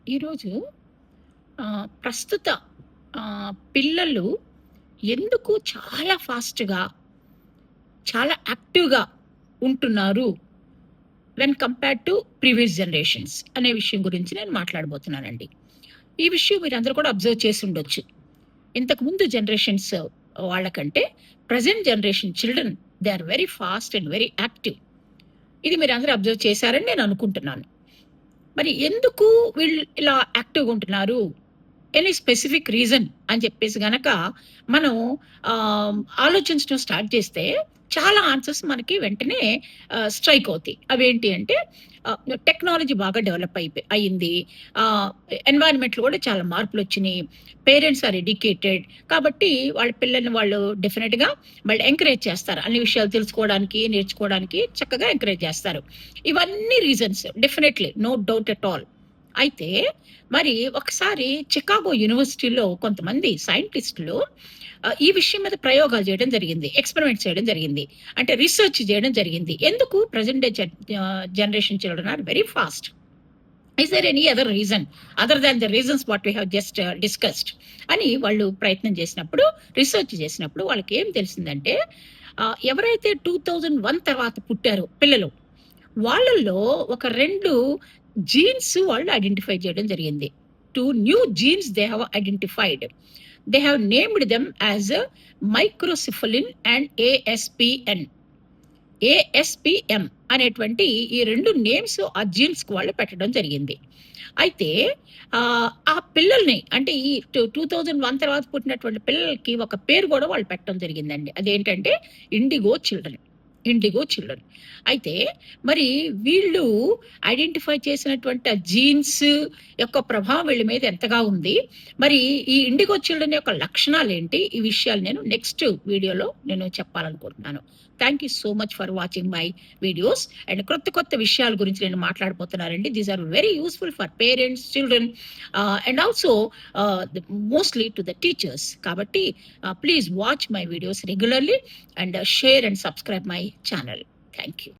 ఈరోజు ప్రస్తుత పిల్లలు ఎందుకు చాలా ఫాస్ట్‌గా, చాలా యాక్టివ్‌గా ఉంటున్నారు when compared to previous generations అనే విషయం గురించి నేను మాట్లాడబోతున్నానండి. ఈ విషయం మీరందరూ కూడా అబ్జర్వ్ చేసుండొచ్చు. ఇంతకుముందు జనరేషన్స్ వాళ్ళకంటే present generation children they are very fast and very active. ఇది మీరందరూ అబ్జర్వ్ చేశారని నేను అనుకుంటున్నాను. మరి ఎందుకు వీళ్ళు ఇలా యాక్టివ్‌గా ఉంటున్నారు? ఎనీ స్పెసిఫిక్ రీజన్ అని చెప్పేసి గనక మనం ఆలోచించడం స్టార్ట్ చేస్తే చాలా ఆన్సర్స్ మనకి వెంటనే స్ట్రైక్ అవుతాయి. అవేంటి అంటే టెక్నాలజీ బాగా డెవలప్ అయింది. ఎన్వైర్న్మెంట్‌లో కూడా చాలా మార్పులొచ్చినియి. Parents are educated. కాబట్టి వాళ్ళ పిల్లల్ని వాళ్ళు డెఫినిట్‌గా వాళ్ళు ఎంకరేజ్ చేస్తారు. అన్ని విషయాలు తెలుసుకోవడానికి, నేర్చుకోవడానికి చక్కగా ఎంకరేజ్ చేస్తారు. ఇవన్నీ reasons definitely no doubt at all. అయితే మరి ఒకసారి చికాగో యూనివర్సిటీలో కొంతమంది సైంటిస్టులు ఈ విషయం మీద ప్రయోగాలు చేయడం జరిగింది. ఎక్స్‌పెరిమెంట్స్ చేయడం జరిగింది. అంటే రిసర్చ్ చేయడం జరిగింది. ఎందుకు present day generation children are very fast. Is there any other reason other than the reasons what we have just discussed అని వాళ్ళు ప్రయత్నం చేసినప్పుడు, రిసర్చ్ చేసినప్పుడు వాళ్ళకేం తెలిసిందంటే ఎవరైతే 2001 తర్వాత పుట్టారో పిల్లలు, వాళ్ళల్లో ఒక 2 జీన్స్ వాళ్ళు ఐడెంటిఫై చేయడం జరిగింది. 2 new genes they have identified. They have named them as microcephalin and ASPN. ASPM అనేటువంటి ఈ 2 నేమ్స్ ఆ జీన్స్‌కి వాళ్ళు పెట్టడం జరిగింది. అయితే ఆ పిల్లల్ని అంటే ఈ 2001 తర్వాత పుట్టినటువంటి పిల్లలకి ఒక పేరు గూడా వాళ్ళు పెట్టడం జరిగిందండి. అదేంటంటే ఇండిగో చిల్డ్రన్. IndiGo children. అయితే మరి వీళ్ళు ఐడెంటిఫై చేసినటువంటి ఆ జీన్స్ యొక్క ప్రభావం వీళ్ళ మీద ఎంతగా ఉంది? మరి ఈ ఇండిగో చిల్డ్రన్ యొక్క లక్షణాలేంటి? ఈ విషయాలు నేను నెక్స్ట్ వీడియోలో నేను చెప్పాలనుకుంటున్నాను. Thank you so much for watching my videos. And కొత్త కొత్త విషయాల గురించి నేను మాట్లాడబోతున్నానండి. These are very useful for parents, children and also mostly to the teachers. కాబట్టి please watch my videos regularly and share and subscribe my channel. Thank you.